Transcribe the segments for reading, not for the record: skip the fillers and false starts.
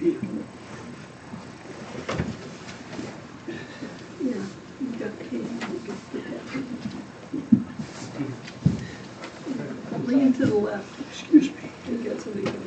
Yeah, you got Katie. Lean to the left. Excuse me. You got somebody coming.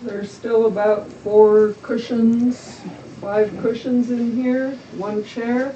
There's still about 4 cushions, 5 cushions in here, 1 chair.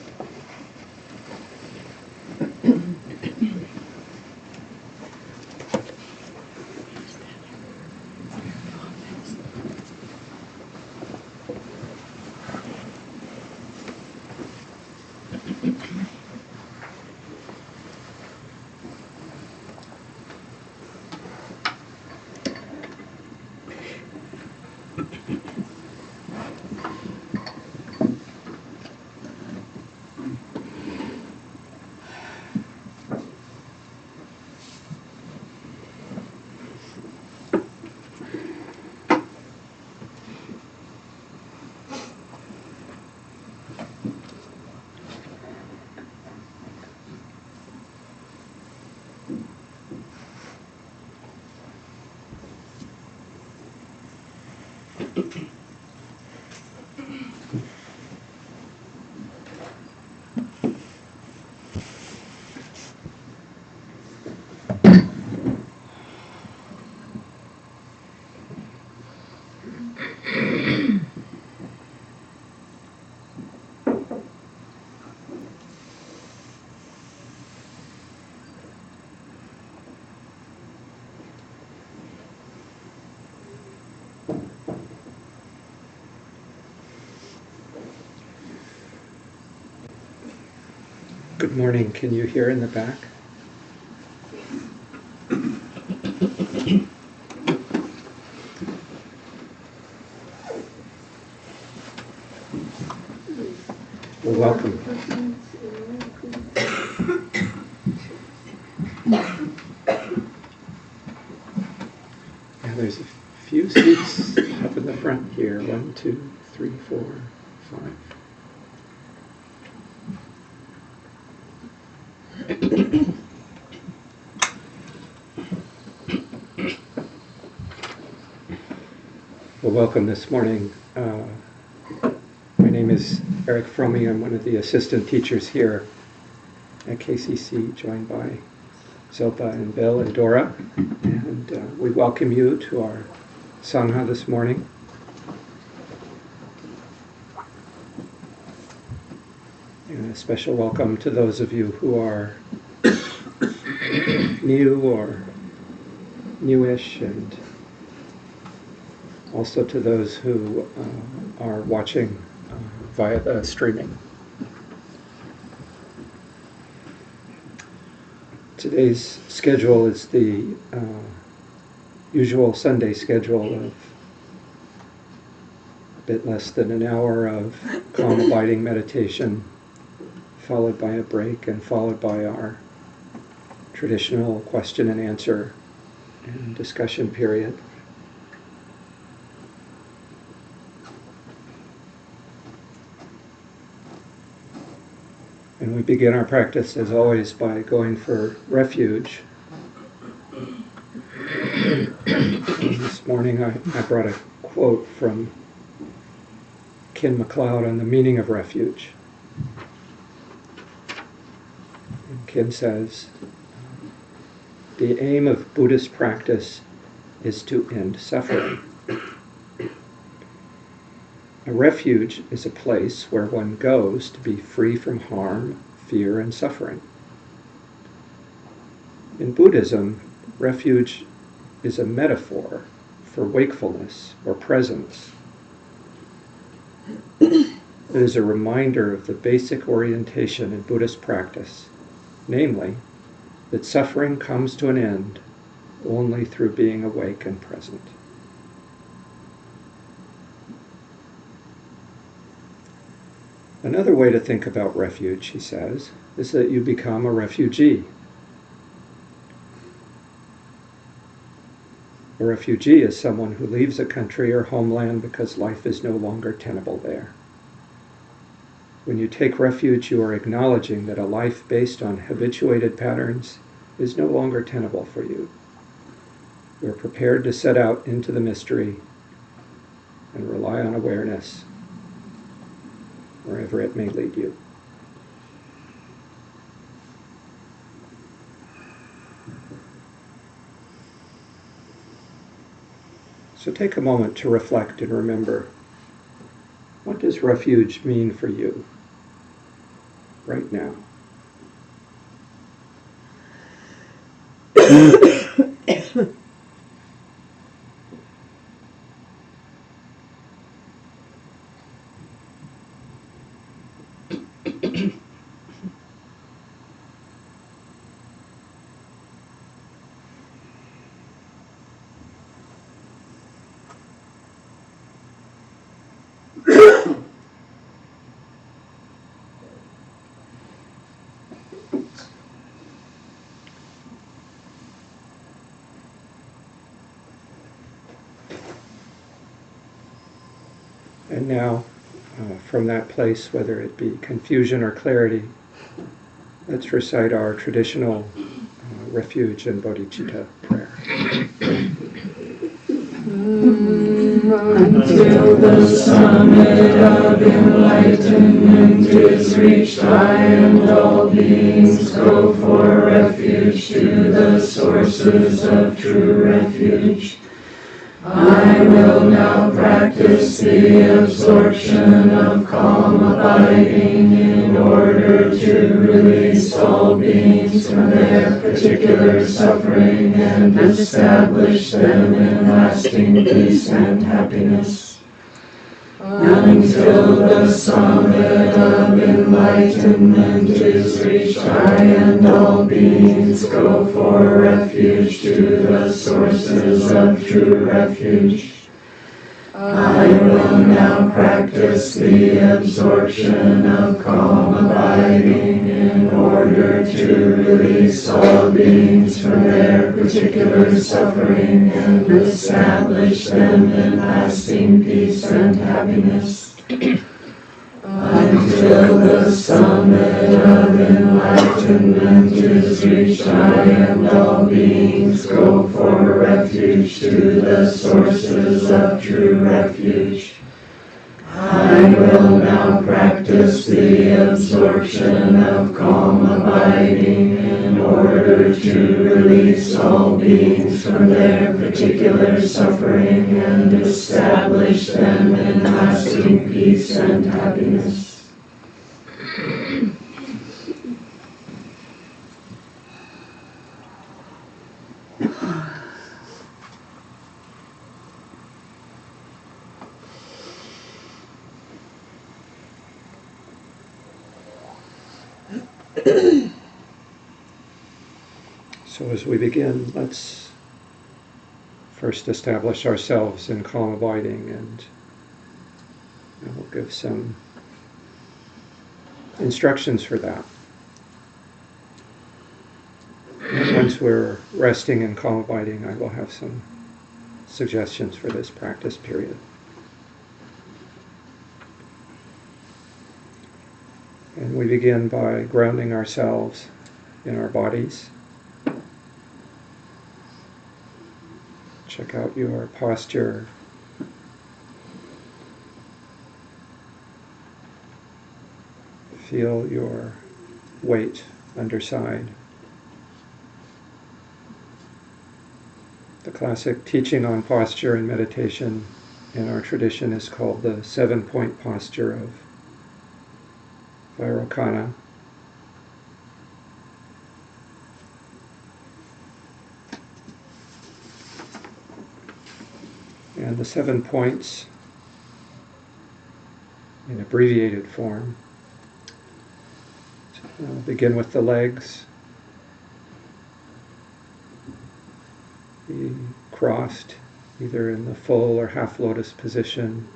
Good morning. Can you hear in the back? Well, welcome. Yeah, there's a few seats up in the front here. 1, 2, 3, 4, 5. Well, welcome this morning. My name is Erick. I'm one of the assistant teachers here at KCC, joined by Zilpa and Bill and Dora. And we welcome you to our Sangha this morning. special welcome to those of you who are new or newish, and also to those who are watching via the streaming. Today's schedule is the usual Sunday schedule of a bit less than an hour of calm abiding meditation, followed by a break and followed by our traditional question and answer and discussion period. And we begin our practice, as always, by going for refuge. This morning I brought a quote from Ken MacLeod on the meaning of refuge. And Ken says, "The aim of Buddhist practice is to end suffering. A refuge is a place where one goes to be free from harm, fear, and suffering. In Buddhism, refuge is a metaphor for wakefulness or presence. It is a reminder of the basic orientation in Buddhist practice, namely, that suffering comes to an end only through being awake and present." Another way to think about refuge, he says, is that you become a refugee. A refugee is someone who leaves a country or homeland because life is no longer tenable there. When you take refuge, you are acknowledging that a life based on habituated patterns is no longer tenable for you. You are prepared to set out into the mystery and rely on awareness wherever it may lead you. So take a moment to reflect and remember, what does refuge mean for you right now? And now, from that place, whether it be confusion or clarity, let's recite our traditional refuge and bodhicitta prayer. Until the summit of enlightenment is reached, I and all beings go for refuge to the sources of true refuge. I will now practice the absorption of calm abiding in order to release all beings from their particular suffering and establish them in lasting peace and happiness. Until the summit of enlightenment is reached, I and all beings go for refuge to the sources of true refuge. I will now practice the absorption of calm abiding in order to release all beings from their particular suffering and establish them in lasting peace and happiness. Until the summit of enlightenment is reached, I and all beings go for refuge to the sources of true refuge. I will now practice the absorption of calm abiding in order to release all beings from their particular suffering and establish them in lasting peace and happiness. So as we begin, let's first establish ourselves in calm abiding, and we'll give some instructions for that. And once we're resting in calm abiding, I will have some suggestions for this practice period. And we begin by grounding ourselves in our bodies. Check out your posture. Feel your weight underside. The classic teaching on posture and meditation in our tradition is called the 7-point posture of Vairocana. And the 7 points in abbreviated form begin with the legs. Be crossed, either in the full or half lotus position,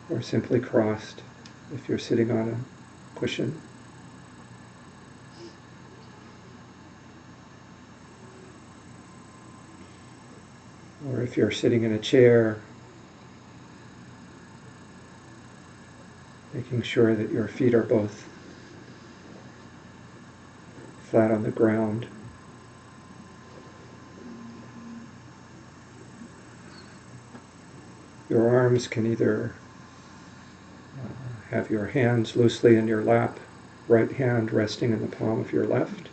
or simply crossed if you're sitting on a cushion. Or if you're sitting in a chair, making sure that your feet are both flat on the ground. Your arms can either have your hands loosely in your lap, right hand resting in the palm of your left,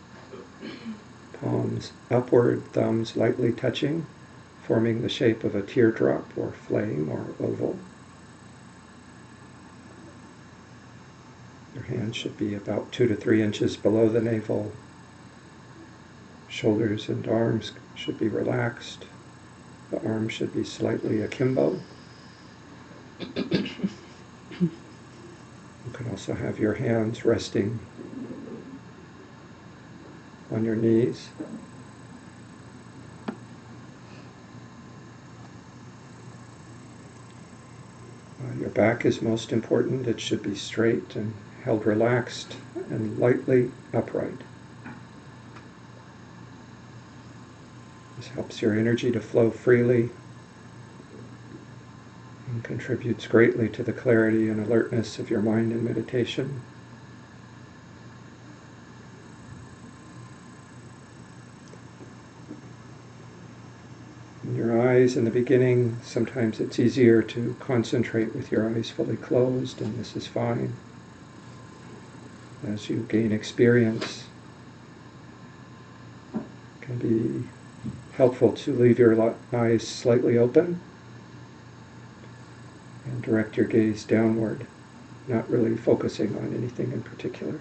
palms upward, thumbs lightly touching, forming the shape of a teardrop or flame or oval. Your hands should be about 2 to 3 inches below the navel. Shoulders and arms should be relaxed. The arms should be slightly akimbo. You can also have your hands resting on your knees. Your back is most important. It should be straight and held relaxed and lightly upright. This helps your energy to flow freely and contributes greatly to the clarity and alertness of your mind in meditation. In your eyes in the beginning, sometimes it's easier to concentrate with your eyes fully closed, and this is fine. As you gain experience, it can be helpful to leave your eyes slightly open and direct your gaze downward, not really focusing on anything in particular.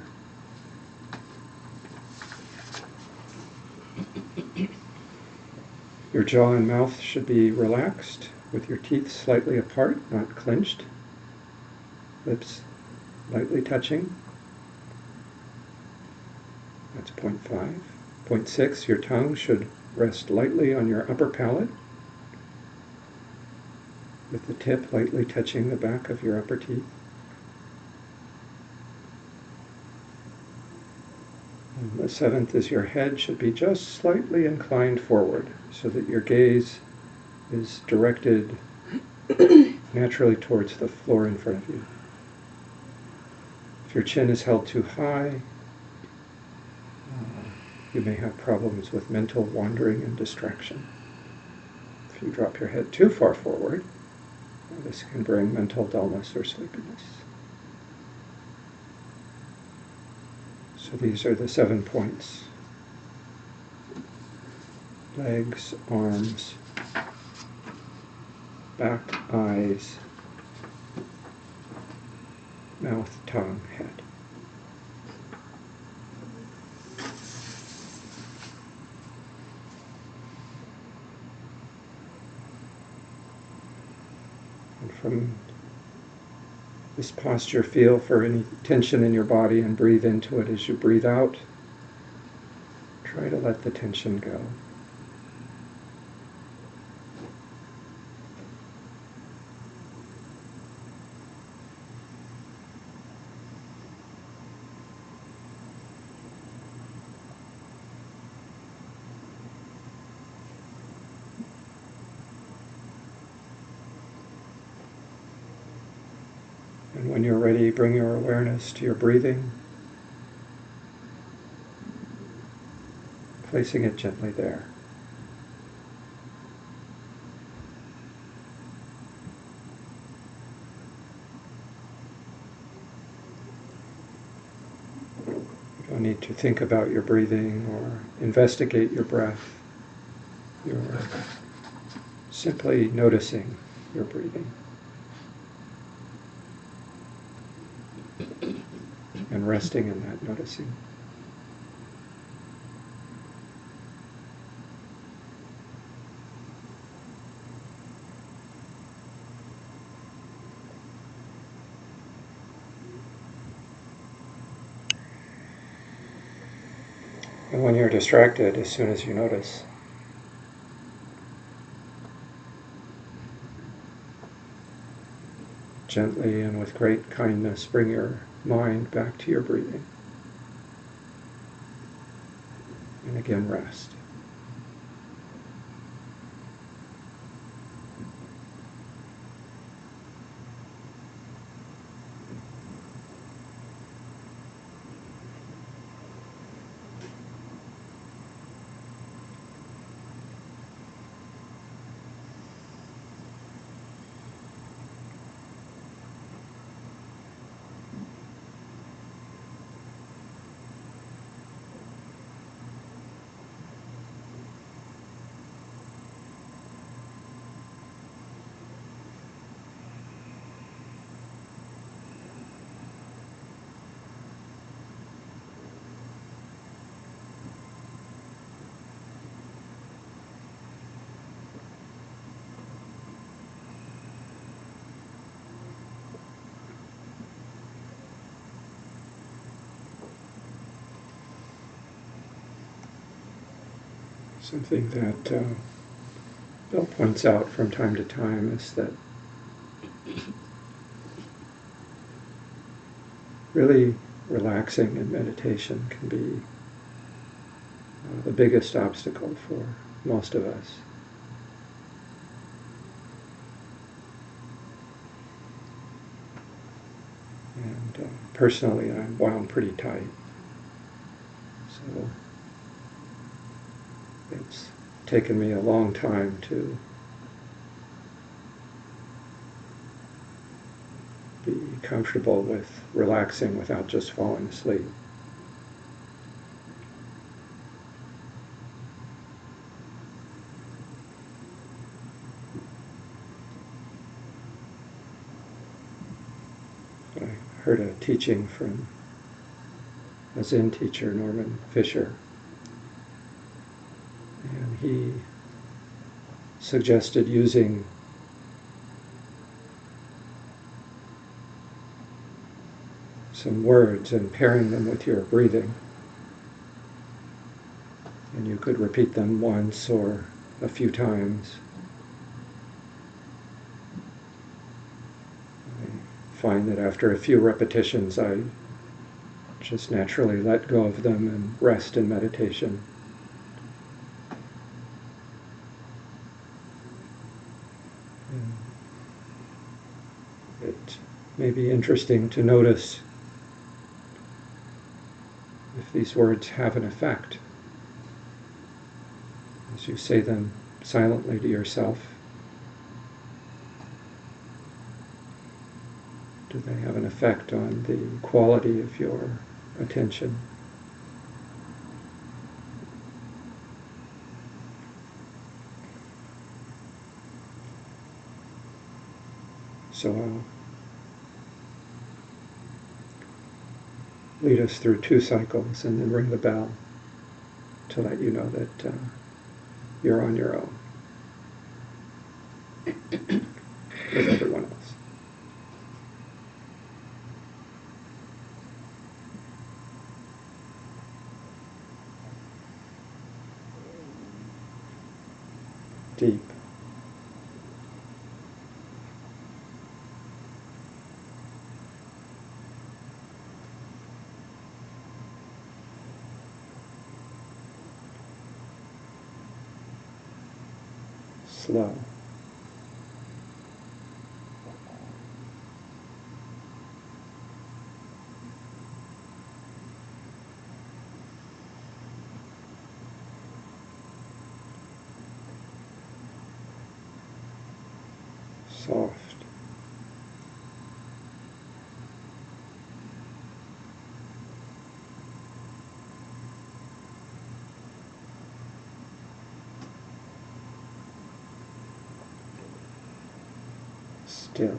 Your jaw and mouth should be relaxed, with your teeth slightly apart, not clenched. Lips lightly touching. That's point 5. Point 6, your tongue should rest lightly on your upper palate, with the tip lightly touching the back of your upper teeth. And the 7th is your head should be just slightly inclined forward, so that your gaze is directed naturally towards the floor in front of you. If your chin is held too high, you may have problems with mental wandering and distraction. If you drop your head too far forward, this can bring mental dullness or sleepiness. So these are the 7 points. Legs, arms, back, eyes, mouth, tongue, head. And from this posture, feel for any tension in your body and breathe into it. As you breathe out, try to let the tension go. And when you're ready, bring your awareness to your breathing, placing it gently there. You don't need to think about your breathing or investigate your breath. You're simply noticing your breathing and resting in that noticing. And when you're distracted, as soon as you notice, gently and with great kindness, bring your mind back to your breathing. And again, rest. Something that Bill points out from time to time is that really relaxing in meditation can be the biggest obstacle for most of us. And personally, I'm wound pretty tight. So it's taken me a long time to be comfortable with relaxing without just falling asleep. I heard a teaching from a Zen teacher, Norman Fisher, and he suggested using some words and pairing them with your breathing. And you could repeat them once or a few times. I find that after a few repetitions, I just naturally let go of them and rest in meditation. And it may be interesting to notice if these words have an effect as you say them silently to yourself. Do they have an effect on the quality of your attention? So I'll lead us through 2 cycles and then ring the bell to let you know that you're on your own with everyone else. deep. Slow. Soft. Still.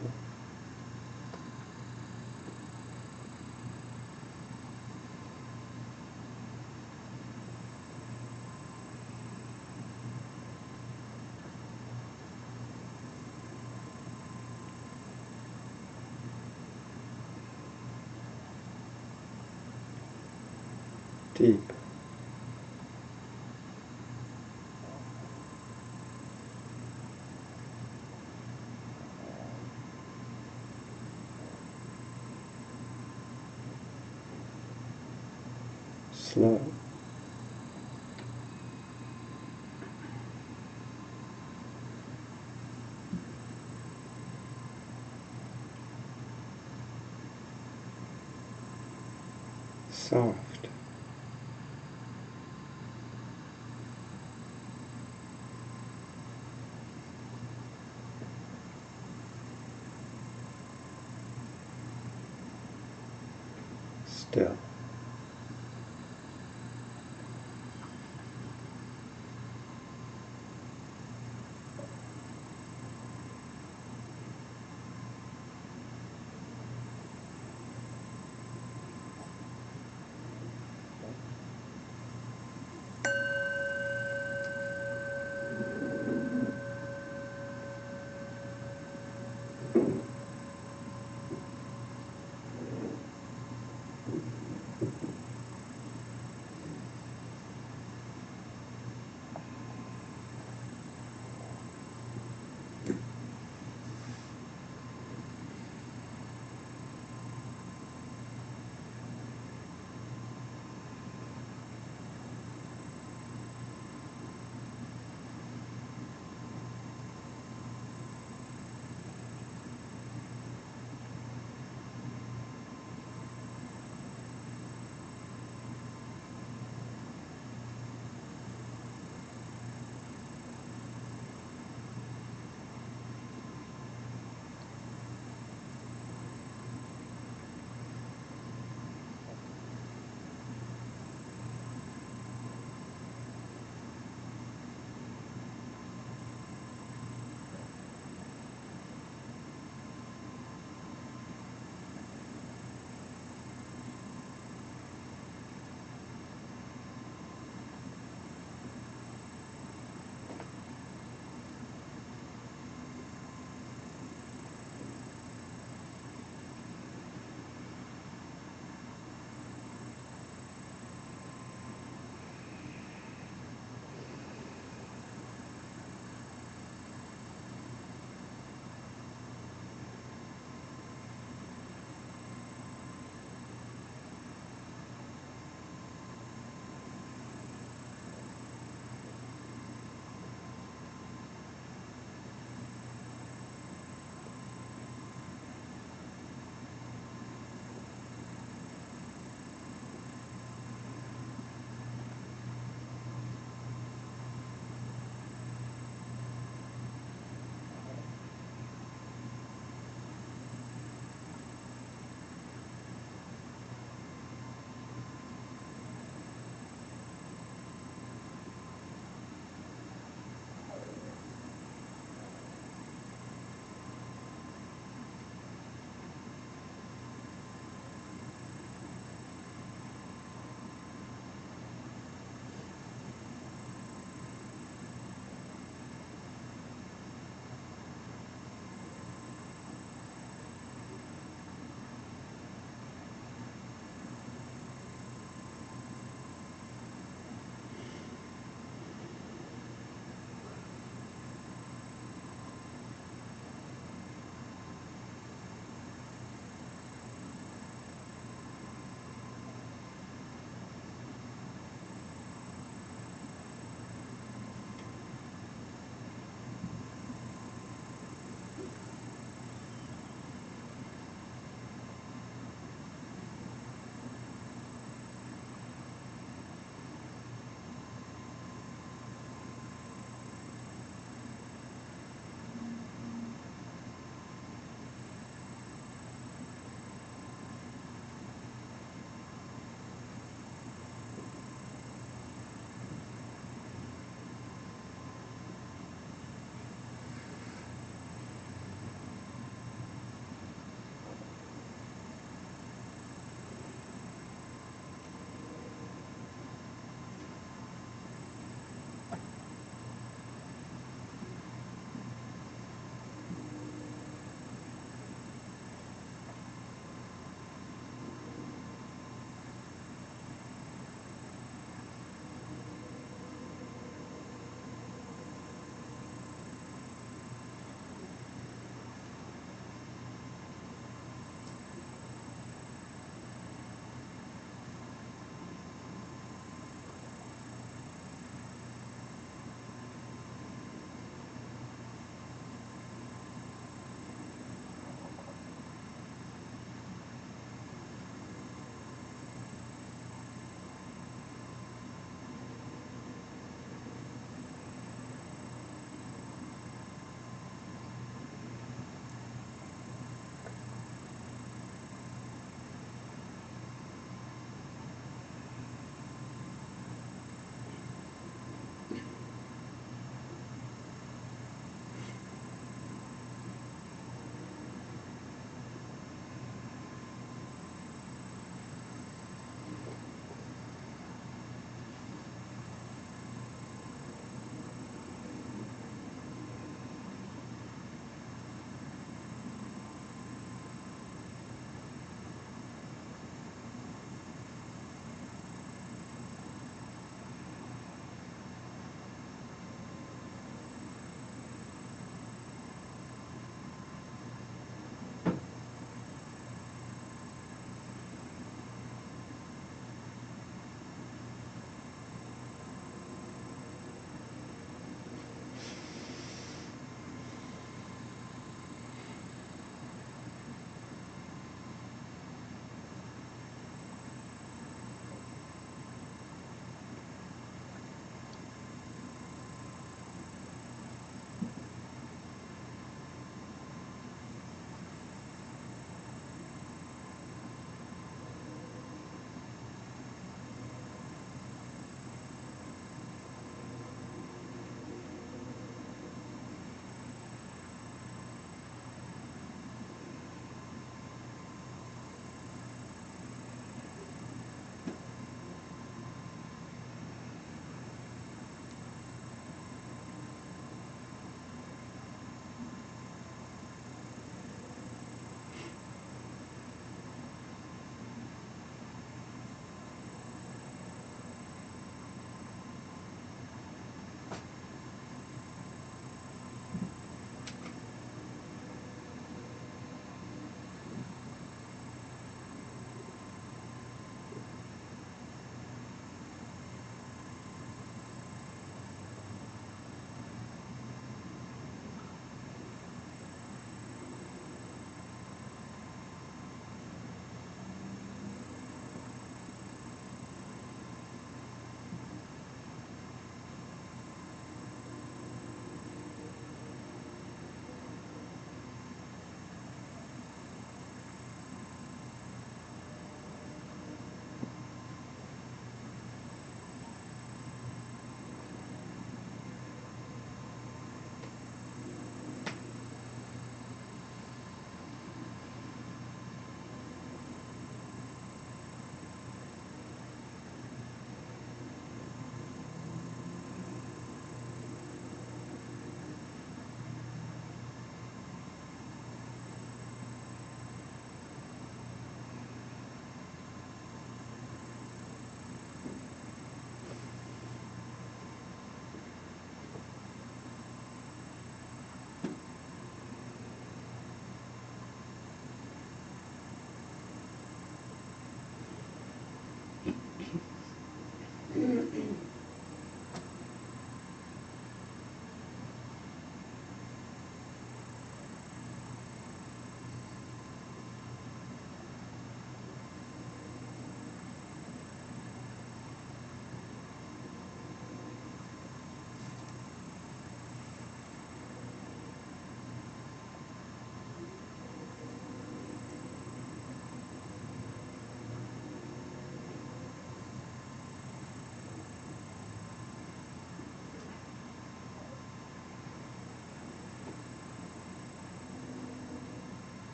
Deep. Slow. Soft. Still.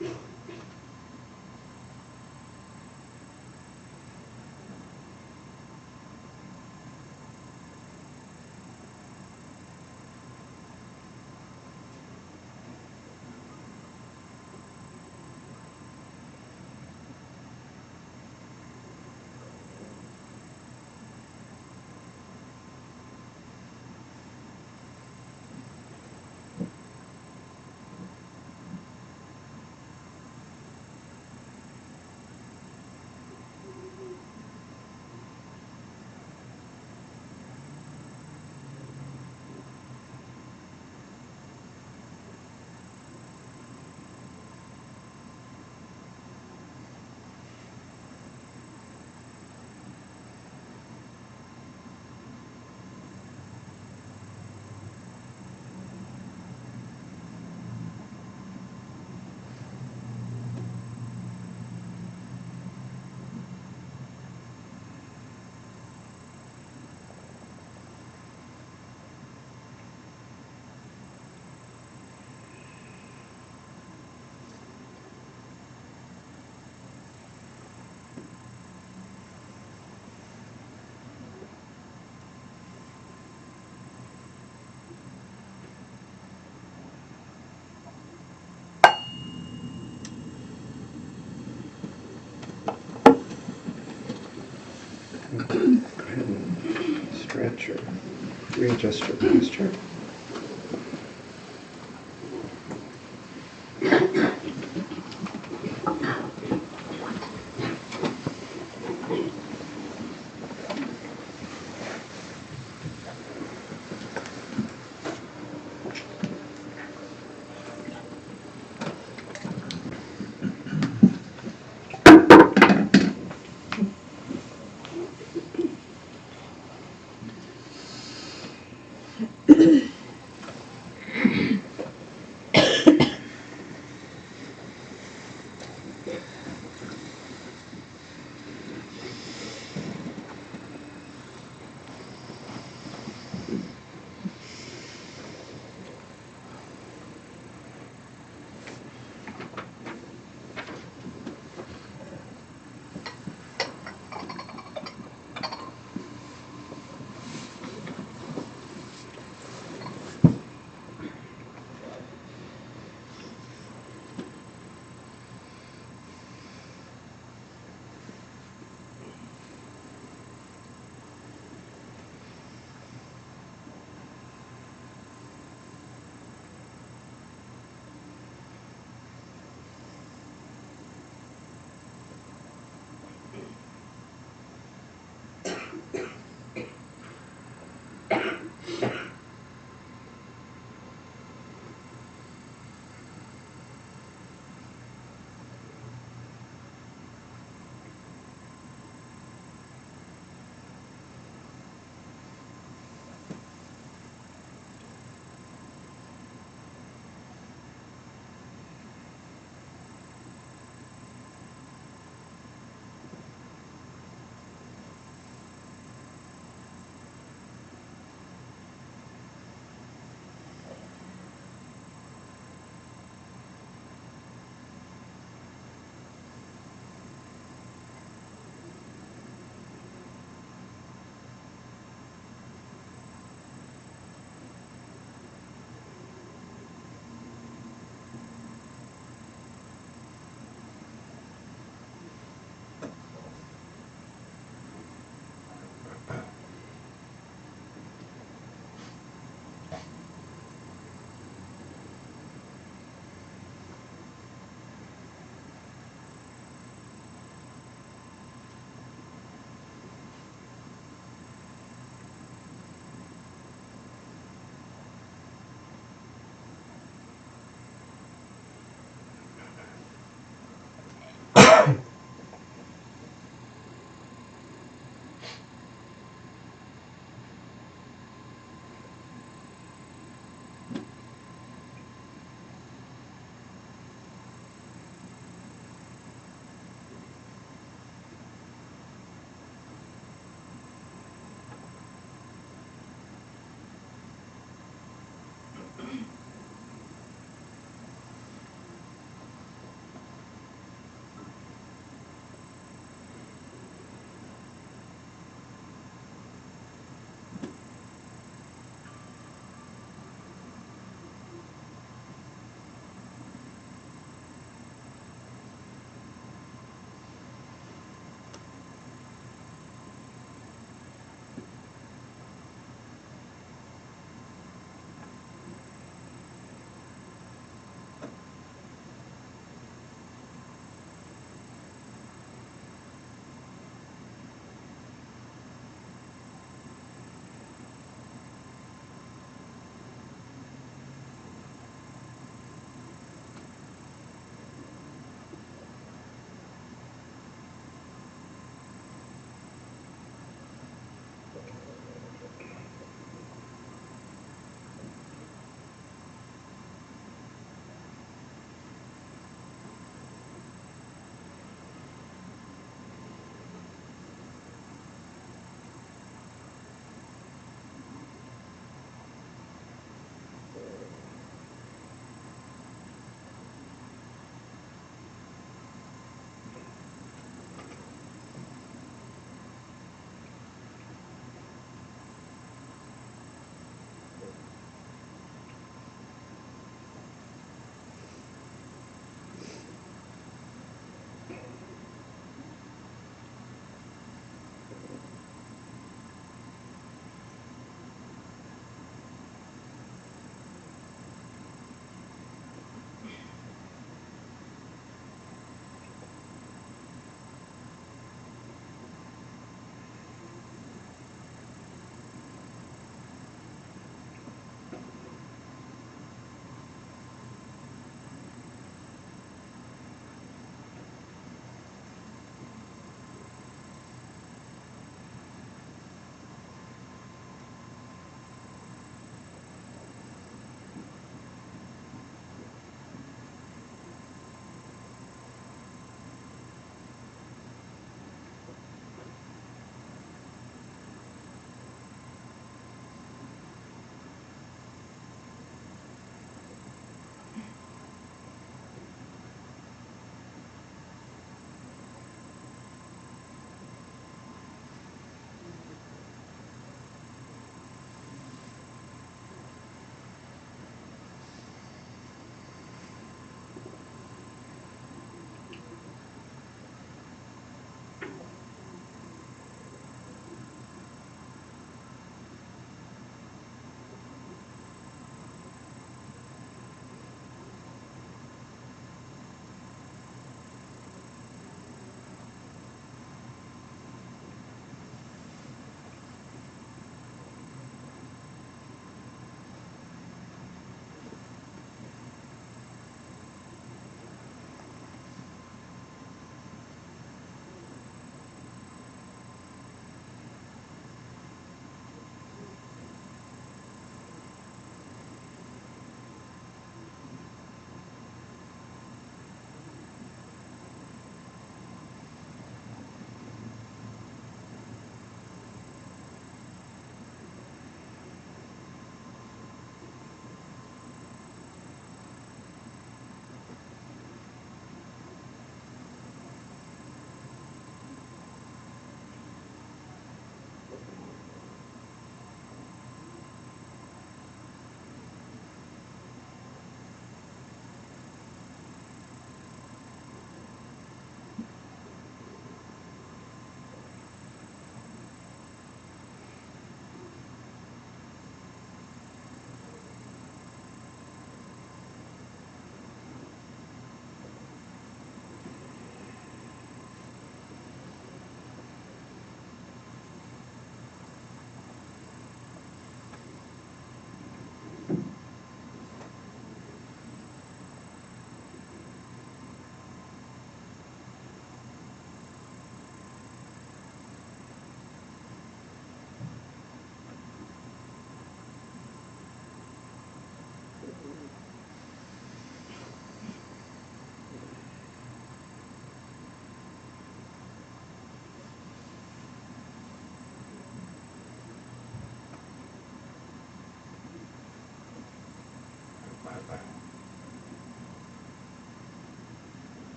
Go ahead and stretch or readjust your posture.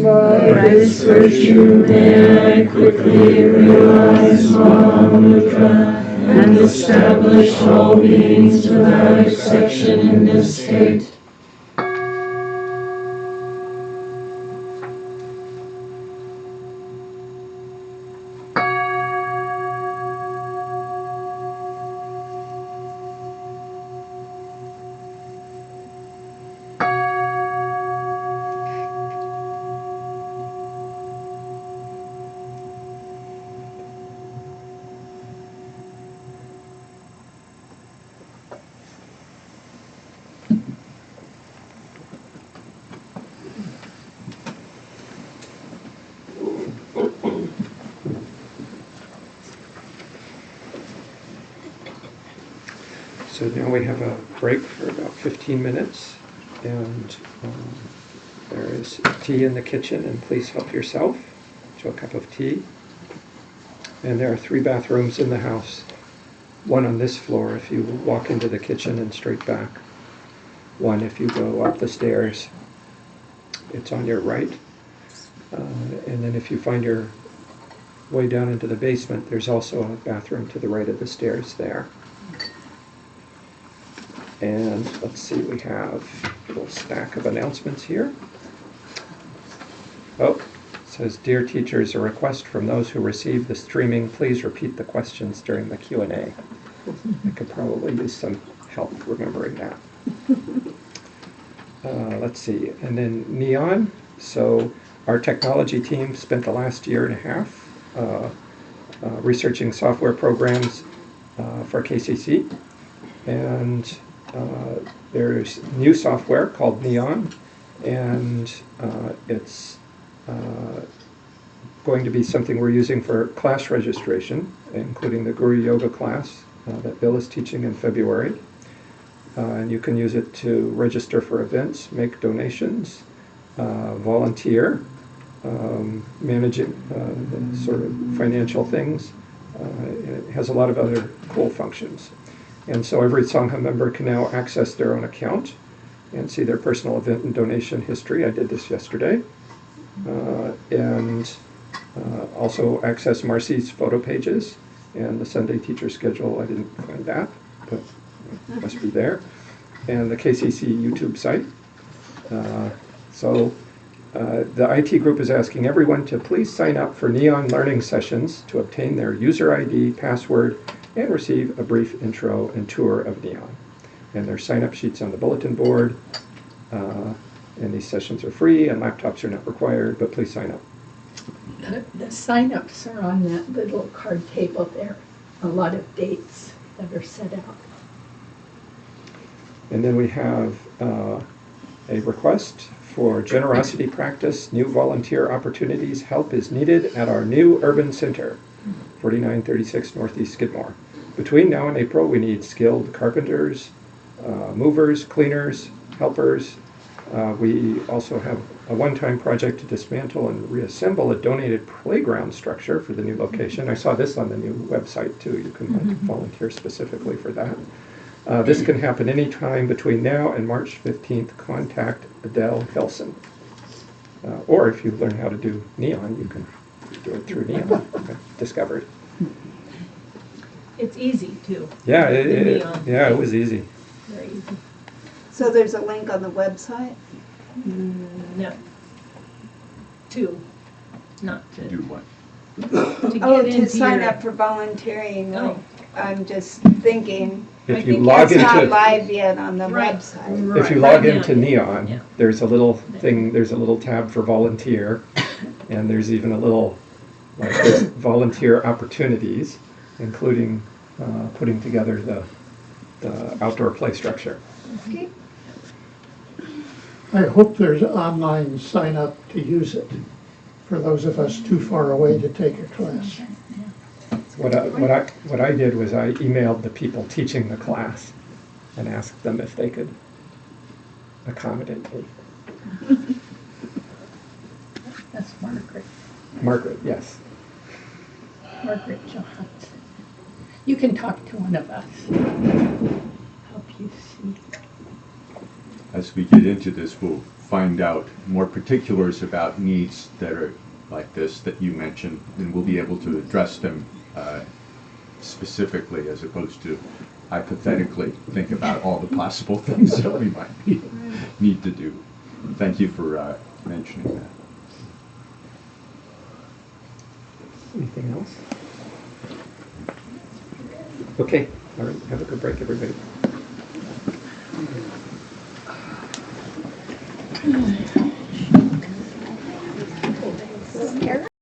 By this virtue may I quickly realize Mahamudra and establish all beings without exception in this state. So now we have a break for about 15 minutes, and there is tea in the kitchen, and please help yourself to a cup of tea. And there are 3 bathrooms in the house, one on this floor if you walk into the kitchen and straight back, one if you go up the stairs, it's on your right, and then if you find your way down into the basement, there's also a bathroom to the right of the stairs there. And let's see, we have a little stack of announcements here. Oh, it says, "Dear teachers, a request from those who receive the streaming, please repeat the questions during the Q&A. I could probably use some help remembering that. Let's see, and then Neon. So our technology team spent the last year and a half researching software programs for KCC. And there's new software called Neon, and it's going to be something we're using for class registration, including the Guru Yoga class that Bill is teaching in February. And you can use it to register for events, make donations, volunteer, managing the sort of financial things. It has a lot of other cool functions. And so every Sangha member can now access their own account and see their personal event and donation history. I did this yesterday. And also access Marcy's photo pages and the Sunday teacher schedule. I didn't find that, but it must be there. And the KCC YouTube site. The IT group is asking everyone to please sign up for Neon learning sessions to obtain their user ID, password, and receive a brief intro and tour of Neon. And there's sign-up sheets on the bulletin board. And these sessions are free and laptops are not required, but please sign up. The sign-ups are on that little card table there. A lot of dates that are set out. And then we have a request for generosity practice, new volunteer opportunities. Help is needed at our new urban center, 4936 Northeast Skidmore. Between now and April, we need skilled carpenters, movers, cleaners, helpers. We also have a one-time project to dismantle and reassemble a donated playground structure for the new location. I saw this on the new website too. You can volunteer specifically for that. This can happen anytime between now and March 15th. Contact Adele Hilson. Or if you learn how to do Neon, you can do it through Neon. I discovered. It's easy too. Yeah, it was easy. Very easy. So there's a link on the website? No. Two. Not to. Do what? To Oh, get to into sign your- up for volunteering, Oh. I'm just thinking, If you log it's not into, live yet on the Right. website. if you Right log now, into Neon, yeah. there's a little thing, there's a little tab for volunteer, and there's even a little, like, there's volunteer opportunities, including putting together the outdoor play structure. Okay. I hope there's online sign up to use it for those of us too far away to take a class. What I did was I emailed the people teaching the class and asked them if they could accommodate me. That's Margaret, Margaret, yes. Margaret Johansson. You can talk to one of us. Help you see. As we get into this, we'll find out more particulars about needs that are like this that you mentioned, and we'll be able to address them specifically as opposed to hypothetically think about all the possible things that we might need to do. Thank you for mentioning that. Anything else? Okay, all right, have a good break, everybody.